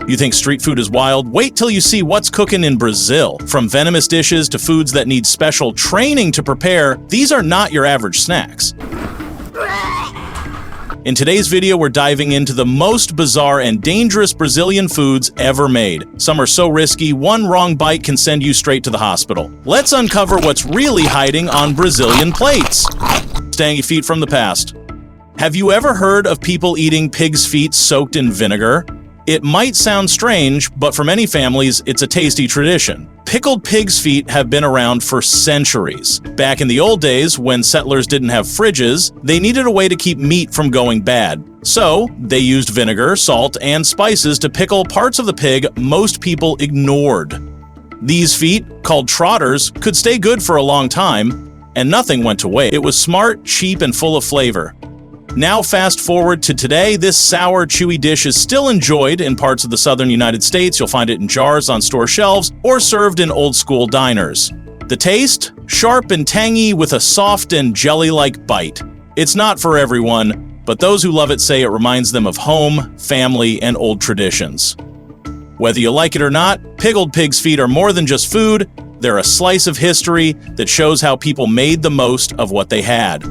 You think street food is wild? Wait till you see what's cooking in Brazil. From venomous dishes to foods that need special training to prepare, these are not your average snacks. In today's video, we're diving into the most bizarre and dangerous Brazilian foods ever made. Some are so risky, one wrong bite can send you straight to the hospital. Let's uncover what's really hiding on Brazilian plates. Staying feet from the past. Have you ever heard of people eating pig's feet soaked in vinegar? It might sound strange, but for many families, it's a tasty tradition. Pickled pig's feet have been around for centuries. Back in the old days, when settlers didn't have fridges, they needed a way to keep meat from going bad. So, they used vinegar, salt, and spices to pickle parts of the pig most people ignored. These feet, called trotters, could stay good for a long time, and nothing went to waste. It was smart, cheap, and full of flavor. Now fast forward to today, this sour, chewy dish is still enjoyed in parts of the southern United States. You'll find it in jars on store shelves or served in old-school diners. The taste? Sharp and tangy with a soft and jelly-like bite. It's not for everyone, but those who love it say it reminds them of home, family, and old traditions. Whether you like it or not, pickled pig's feet are more than just food. They're a slice of history that shows how people made the most of what they had.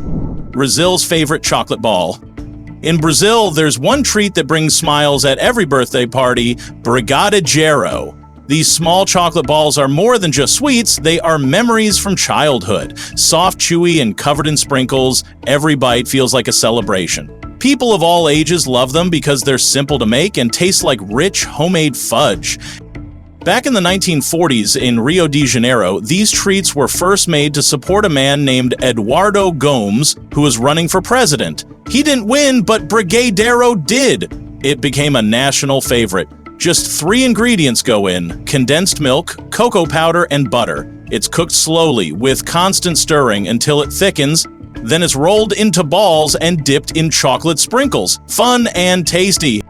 Brazil's favorite chocolate ball. In Brazil, there's one treat that brings smiles at every birthday party: brigadeiro. These small chocolate balls are more than just sweets, they are memories from childhood. Soft, chewy, and covered in sprinkles, every bite feels like a celebration. People of all ages love them because they're simple to make and taste like rich, homemade fudge. Back in the 1940s in Rio de Janeiro, these treats were first made to support a man named Eduardo Gomes, who was running for president. He didn't win, but brigadeiro did. It became a national favorite. Just 3 ingredients go in: condensed milk, cocoa powder, and butter. It's cooked slowly with constant stirring until it thickens. Then it's rolled into balls and dipped in chocolate sprinkles. Fun and tasty.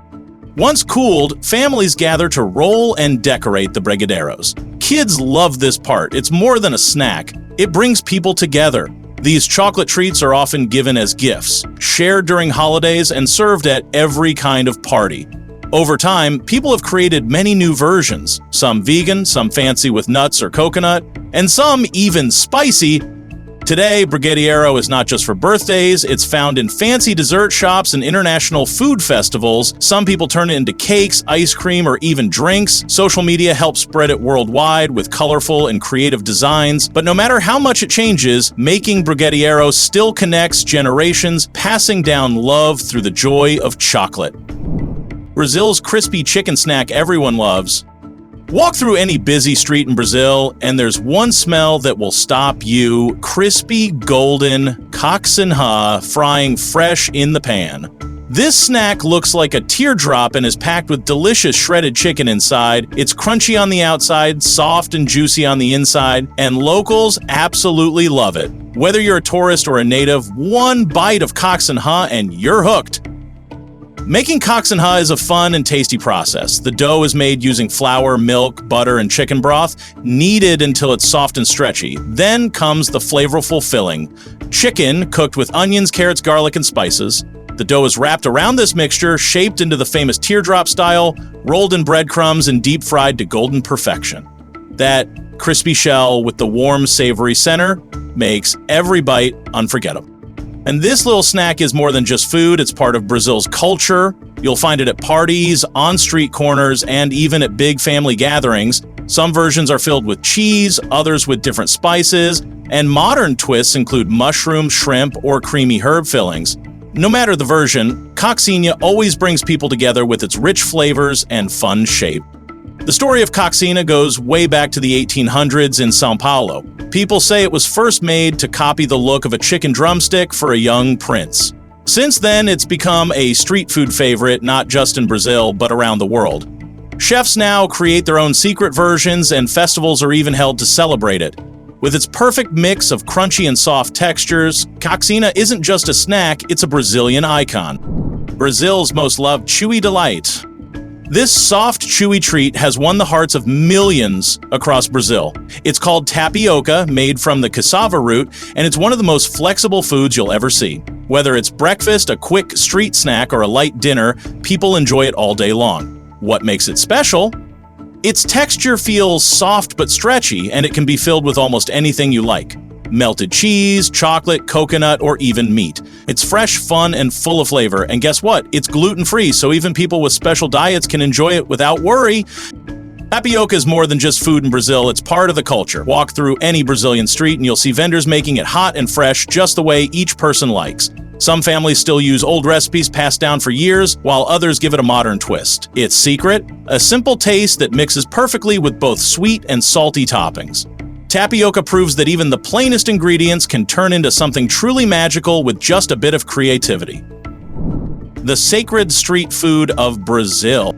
Once cooled, families gather to roll and decorate the brigadeiros. Kids love this part. It's more than a snack. It brings people together. These chocolate treats are often given as gifts, shared during holidays, and served at every kind of party. Over time, people have created many new versions, some vegan, some fancy with nuts or coconut, and some even spicy. Today, brigadeiro is not just for birthdays, it's found in fancy dessert shops and international food festivals. Some people turn it into cakes, ice cream, or even drinks. Social media helps spread it worldwide with colorful and creative designs. But no matter how much it changes, making brigadeiro still connects generations, passing down love through the joy of chocolate. Brazil's crispy chicken snack everyone loves. Walk through any busy street in Brazil, and there's one smell that will stop you: crispy, golden coxinha frying fresh in the pan. This snack looks like a teardrop and is packed with delicious shredded chicken inside. It's crunchy on the outside, soft and juicy on the inside, and locals absolutely love it. Whether you're a tourist or a native, one bite of coxinha and you're hooked. Making coxinha is a fun and tasty process. The dough is made using flour, milk, butter, and chicken broth, kneaded until it's soft and stretchy. Then comes the flavorful filling. Chicken, cooked with onions, carrots, garlic, and spices. The dough is wrapped around this mixture, shaped into the famous teardrop style, rolled in breadcrumbs, and deep fried to golden perfection. That crispy shell with the warm, savory center makes every bite unforgettable. And this little snack is more than just food, it's part of Brazil's culture. You'll find it at parties, on street corners, and even at big family gatherings. Some versions are filled with cheese, others with different spices, and modern twists include mushroom, shrimp, or creamy herb fillings. No matter the version, coxinha always brings people together with its rich flavors and fun shape. The story of coxinha goes way back to the 1800s in São Paulo. People say it was first made to copy the look of a chicken drumstick for a young prince. Since then, it's become a street food favorite, not just in Brazil, but around the world. Chefs now create their own secret versions, and festivals are even held to celebrate it. With its perfect mix of crunchy and soft textures, coxinha isn't just a snack, it's a Brazilian icon. Brazil's most loved chewy delight. This soft, chewy treat has won the hearts of millions across Brazil. It's called tapioca, made from the cassava root, and it's one of the most flexible foods you'll ever see. Whether it's breakfast, a quick street snack, or a light dinner, people enjoy it all day long. What makes it special? Its texture feels soft but stretchy, and it can be filled with almost anything you like. Melted cheese, chocolate, coconut, or even meat. It's fresh, fun, and full of flavor. And guess what? It's gluten-free, so even people with special diets can enjoy it without worry. Tapioca is more than just food in Brazil, it's part of the culture. Walk through any Brazilian street and you'll see vendors making it hot and fresh just the way each person likes. Some families still use old recipes passed down for years, while others give it a modern twist. Its secret? A simple taste that mixes perfectly with both sweet and salty toppings. Tapioca proves that even the plainest ingredients can turn into something truly magical with just a bit of creativity. The sacred street food of Brazil.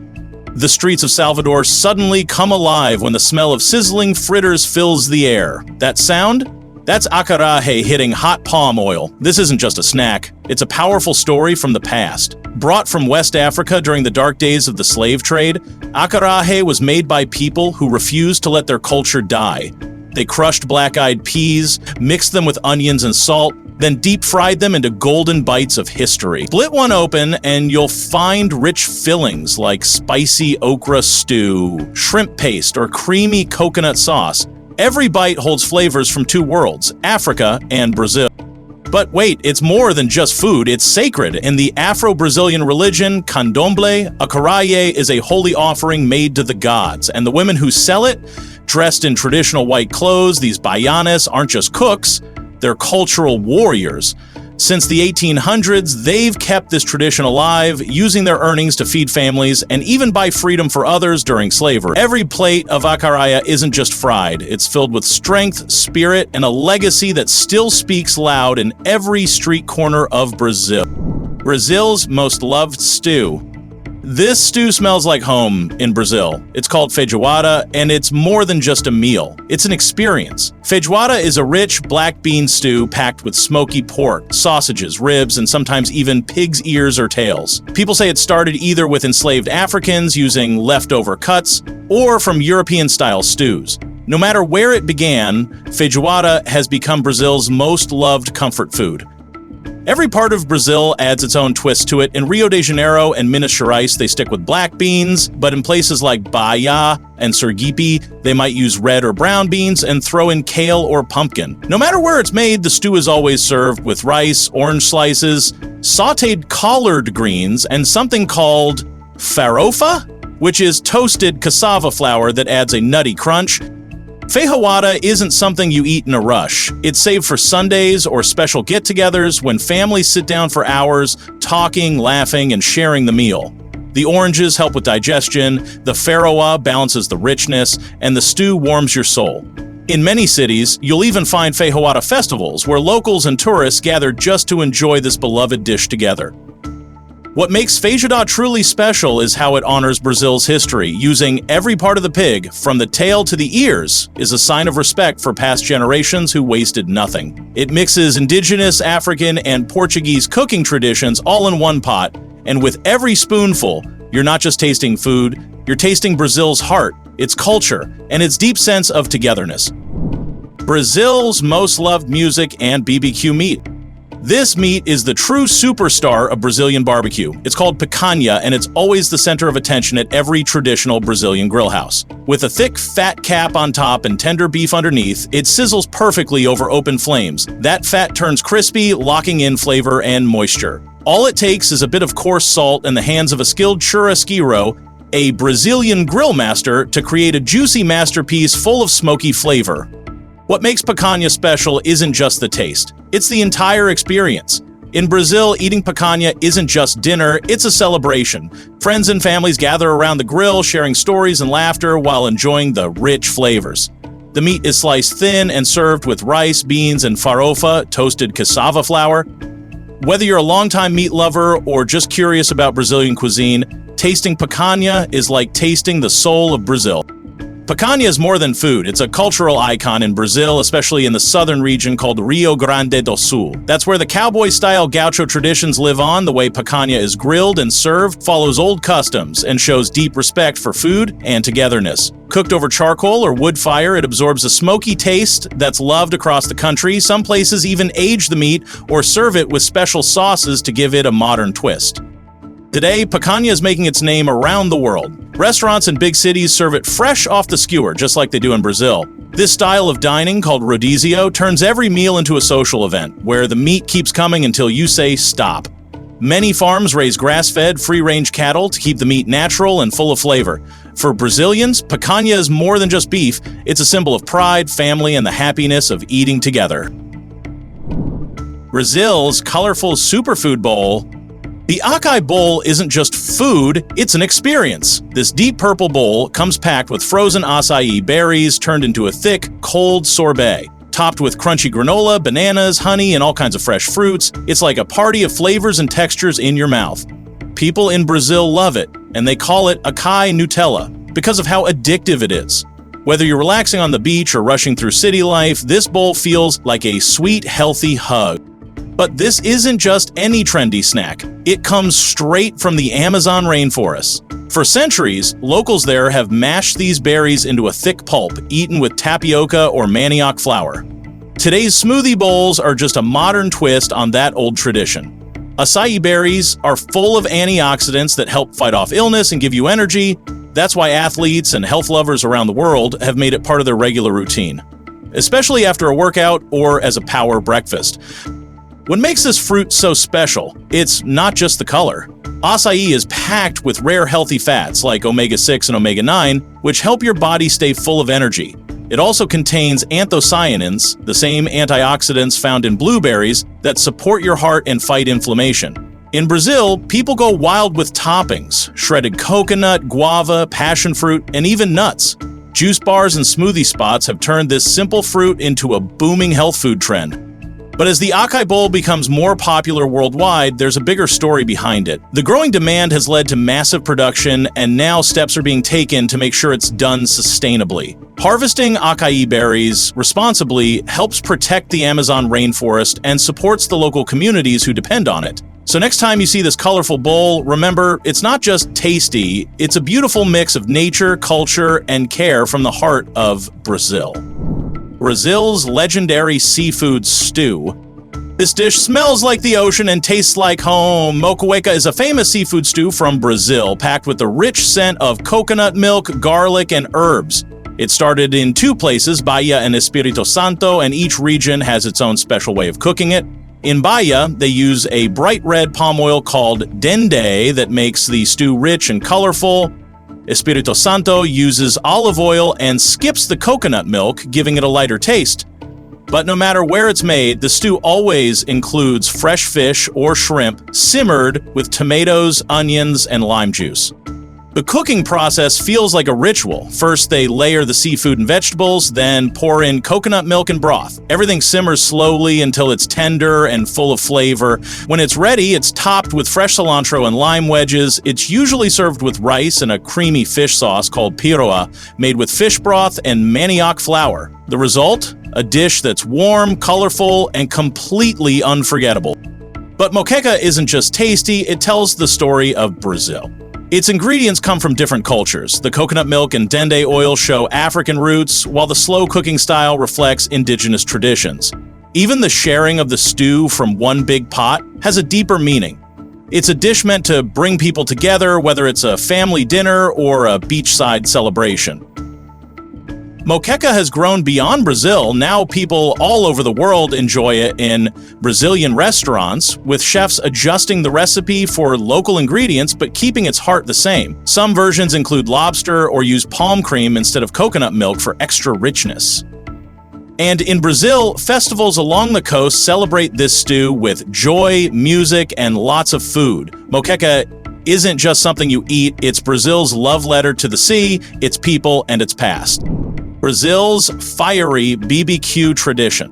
The streets of Salvador suddenly come alive when the smell of sizzling fritters fills the air. That sound? That's acarajé hitting hot palm oil. This isn't just a snack. It's a powerful story from the past. Brought from West Africa during the dark days of the slave trade, acarajé was made by people who refused to let their culture die. They crushed black-eyed peas, mixed them with onions and salt, then deep-fried them into golden bites of history. Split one open and you'll find rich fillings like spicy okra stew, shrimp paste, or creamy coconut sauce. Every bite holds flavors from two worlds, Africa and Brazil. But wait, it's more than just food, it's sacred. In the Afro-Brazilian religion, candomblé, acarajé is a holy offering made to the gods, and the women who sell it, dressed in traditional white clothes, these baianas aren't just cooks, they're cultural warriors. Since the 1800s, they've kept this tradition alive, using their earnings to feed families and even buy freedom for others during slavery. Every plate of acarajé isn't just fried. It's filled with strength, spirit, and a legacy that still speaks loud in every street corner of Brazil. Brazil's most loved stew. This stew smells like home in Brazil. It's called feijoada, and it's more than just a meal. It's an experience. Feijoada is a rich black bean stew packed with smoky pork, sausages, ribs, and sometimes even pig's ears or tails. People say it started either with enslaved Africans using leftover cuts or from European-style stews. No matter where it began, feijoada has become Brazil's most loved comfort food. Every part of Brazil adds its own twist to it. In Rio de Janeiro and Minas Gerais, they stick with black beans, but in places like Bahia and Sergipe, they might use red or brown beans and throw in kale or pumpkin. No matter where it's made, the stew is always served with rice, orange slices, sautéed collard greens, and something called farofa, which is toasted cassava flour that adds a nutty crunch. Feijoada isn't something you eat in a rush. It's saved for Sundays or special get-togethers when families sit down for hours, talking, laughing, and sharing the meal. The oranges help with digestion, the farofa balances the richness, and the stew warms your soul. In many cities, you'll even find feijoada festivals where locals and tourists gather just to enjoy this beloved dish together. What makes feijoada truly special is how it honors Brazil's history. Using every part of the pig, from the tail to the ears, is a sign of respect for past generations who wasted nothing. It mixes indigenous, African, and Portuguese cooking traditions all in one pot, and with every spoonful, you're not just tasting food, you're tasting Brazil's heart, its culture, and its deep sense of togetherness. Brazil's most loved music and BBQ meat. This meat is the true superstar of Brazilian barbecue. It's called picanha, and it's always the center of attention at every traditional Brazilian grill house. With a thick, fat cap on top and tender beef underneath, it sizzles perfectly over open flames. That fat turns crispy, locking in flavor and moisture. All it takes is a bit of coarse salt and the hands of a skilled churrasqueiro, a Brazilian grill master, to create a juicy masterpiece full of smoky flavor. What makes picanha special isn't just the taste, it's the entire experience. In Brazil, eating picanha isn't just dinner, it's a celebration. Friends and families gather around the grill, sharing stories and laughter while enjoying the rich flavors. The meat is sliced thin and served with rice, beans, and farofa, toasted cassava flour. Whether you're a longtime meat lover or just curious about Brazilian cuisine, tasting picanha is like tasting the soul of Brazil. Picanha is more than food. It's a cultural icon in Brazil, especially in the southern region called Rio Grande do Sul. That's where the cowboy-style gaucho traditions live on. The way picanha is grilled and served follows old customs and shows deep respect for food and togetherness. Cooked over charcoal or wood fire, it absorbs a smoky taste that's loved across the country. Some places even age the meat or serve it with special sauces to give it a modern twist. Today, picanha is making its name around the world. Restaurants in big cities serve it fresh off the skewer, just like they do in Brazil. This style of dining, called rodizio, turns every meal into a social event, where the meat keeps coming until you say stop. Many farms raise grass-fed, free-range cattle to keep the meat natural and full of flavor. For Brazilians, picanha is more than just beef. It's a symbol of pride, family, and the happiness of eating together. Brazil's colorful superfood bowl. The acai bowl isn't just food, it's an experience. This deep purple bowl comes packed with frozen acai berries turned into a thick, cold sorbet. Topped with crunchy granola, bananas, honey, and all kinds of fresh fruits, it's like a party of flavors and textures in your mouth. People in Brazil love it, and they call it acai Nutella because of how addictive it is. Whether you're relaxing on the beach or rushing through city life, this bowl feels like a sweet, healthy hug. But this isn't just any trendy snack. It comes straight from the Amazon rainforest. For centuries, locals there have mashed these berries into a thick pulp, eaten with tapioca or manioc flour. Today's smoothie bowls are just a modern twist on that old tradition. Acai berries are full of antioxidants that help fight off illness and give you energy. That's why athletes and health lovers around the world have made it part of their regular routine, especially after a workout or as a power breakfast. What makes this fruit so special? It's not just the color. Acai is packed with rare healthy fats like omega-6 and omega-9, which help your body stay full of energy. It also contains anthocyanins, the same antioxidants found in blueberries that support your heart and fight inflammation. In Brazil, people go wild with toppings: shredded coconut, guava, passion fruit, and even nuts. Juice bars and smoothie spots have turned this simple fruit into a booming health food trend. But as the acai bowl becomes more popular worldwide, there's a bigger story behind it. The growing demand has led to massive production, and now steps are being taken to make sure it's done sustainably. Harvesting acai berries responsibly helps protect the Amazon rainforest and supports the local communities who depend on it. So next time you see this colorful bowl, remember, it's not just tasty, it's a beautiful mix of nature, culture, and care from the heart of Brazil. Brazil's legendary seafood stew. This dish smells like the ocean and tastes like home. Moqueca is a famous seafood stew from Brazil, packed with the rich scent of coconut milk, garlic, and herbs. It started in two places, Bahia and Espírito Santo, and each region has its own special way of cooking it. In Bahia, they use a bright red palm oil called dendê that makes the stew rich and colorful. Espírito Santo uses olive oil and skips the coconut milk, giving it a lighter taste. But no matter where it's made, the stew always includes fresh fish or shrimp simmered with tomatoes, onions, and lime juice. The cooking process feels like a ritual. First, they layer the seafood and vegetables, then pour in coconut milk and broth. Everything simmers slowly until it's tender and full of flavor. When it's ready, it's topped with fresh cilantro and lime wedges. It's usually served with rice and a creamy fish sauce called piroa, made with fish broth and manioc flour. The result? A dish that's warm, colorful, and completely unforgettable. But moqueca isn't just tasty, it tells the story of Brazil. Its ingredients come from different cultures. The coconut milk and dendê oil show African roots, while the slow cooking style reflects indigenous traditions. Even the sharing of the stew from one big pot has a deeper meaning. It's a dish meant to bring people together, whether it's a family dinner or a beachside celebration. Moqueca has grown beyond Brazil. Now people all over the world enjoy it in Brazilian restaurants, with chefs adjusting the recipe for local ingredients but keeping its heart the same. Some versions include lobster or use palm cream instead of coconut milk for extra richness. And in Brazil, festivals along the coast celebrate this stew with joy, music, and lots of food. Moqueca isn't just something you eat, it's Brazil's love letter to the sea, its people, and its past. Brazil's fiery BBQ tradition.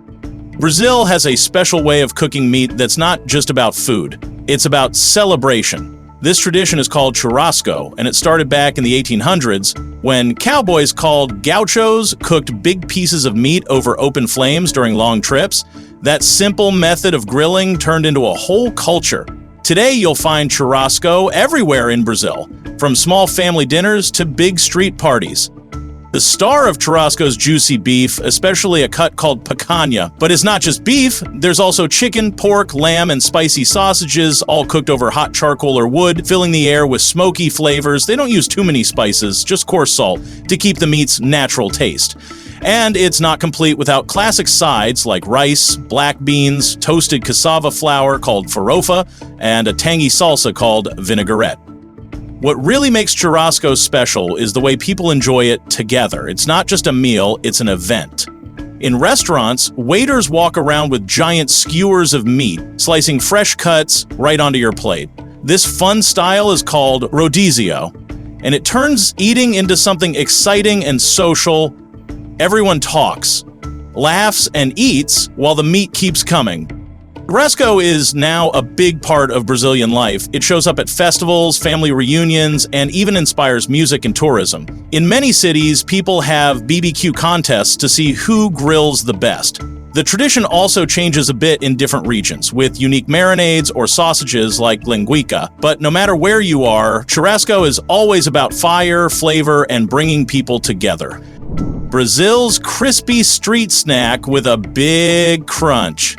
Brazil has a special way of cooking meat that's not just about food. It's about celebration. This tradition is called churrasco, and it started back in the 1800s when cowboys called gauchos cooked big pieces of meat over open flames during long trips. That simple method of grilling turned into a whole culture. Today, you'll find churrasco everywhere in Brazil, from small family dinners to big street parties. The star of churrasco's juicy beef, especially a cut called picanha. But it's not just beef, there's also chicken, pork, lamb, and spicy sausages, all cooked over hot charcoal or wood, filling the air with smoky flavors. They don't use too many spices, just coarse salt, to keep the meat's natural taste. And it's not complete without classic sides like rice, black beans, toasted cassava flour called farofa, and a tangy salsa called vinaigrette. What really makes churrasco special is the way people enjoy it together. It's not just a meal, it's an event. In restaurants, waiters walk around with giant skewers of meat, slicing fresh cuts right onto your plate. This fun style is called rodizio, and it turns eating into something exciting and social. Everyone talks, laughs, and eats while the meat keeps coming. Churrasco is now a big part of Brazilian life. It shows up at festivals, family reunions, and even inspires music and tourism. In many cities, people have BBQ contests to see who grills the best. The tradition also changes a bit in different regions, with unique marinades or sausages like linguiça. But no matter where you are, churrasco is always about fire, flavor, and bringing people together. Brazil's crispy street snack with a big crunch.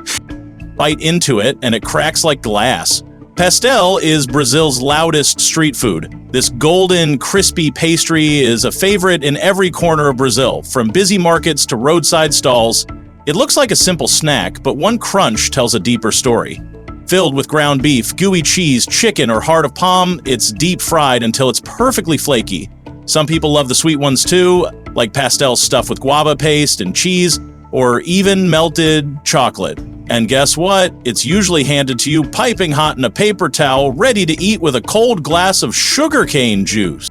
Bite into it and it cracks like glass. Pastel is Brazil's loudest street food. This golden, crispy pastry is a favorite in every corner of Brazil, from busy markets to roadside stalls. It looks like a simple snack, but one crunch tells a deeper story. Filled with ground beef, gooey cheese, chicken, or heart of palm, it's deep fried until it's perfectly flaky. Some people love the sweet ones too, like pastel stuffed with guava paste and cheese, or even melted chocolate. And guess what? It's usually handed to you piping hot in a paper towel, ready to eat with a cold glass of sugarcane juice.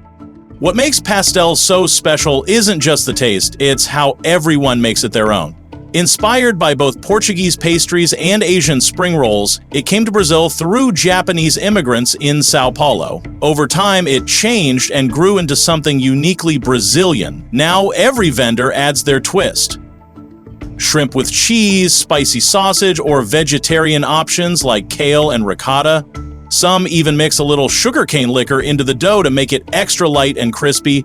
What makes pastel so special isn't just the taste, it's how everyone makes it their own. Inspired by both Portuguese pastries and Asian spring rolls, it came to Brazil through Japanese immigrants in Sao Paulo. Over time, it changed and grew into something uniquely Brazilian. Now every vendor adds their twist. Shrimp with cheese, spicy sausage, or vegetarian options like kale and ricotta. Some even mix a little sugarcane liquor into the dough to make it extra light and crispy.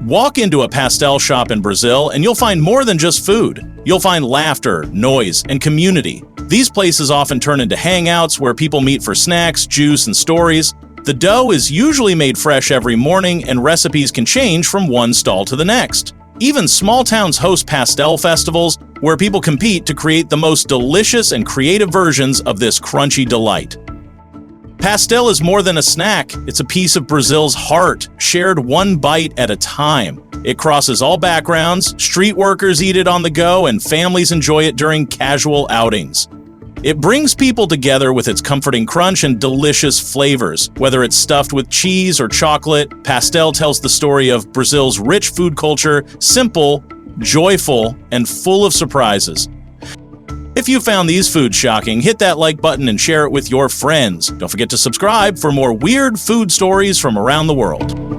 Walk into a pastel shop in Brazil and you'll find more than just food. You'll find laughter, noise, and community. These places often turn into hangouts where people meet for snacks, juice, and stories. The dough is usually made fresh every morning, and recipes can change from one stall to the next. Even small towns host pastel festivals where people compete to create the most delicious and creative versions of this crunchy delight. Pastel is more than a snack, it's a piece of Brazil's heart, shared one bite at a time. It crosses all backgrounds, street workers eat it on the go, and families enjoy it during casual outings. It brings people together with its comforting crunch and delicious flavors. Whether it's stuffed with cheese or chocolate, pastel tells the story of Brazil's rich food culture, simple, joyful, and full of surprises. If you found these foods shocking, hit that like button and share it with your friends. Don't forget to subscribe for more weird food stories from around the world.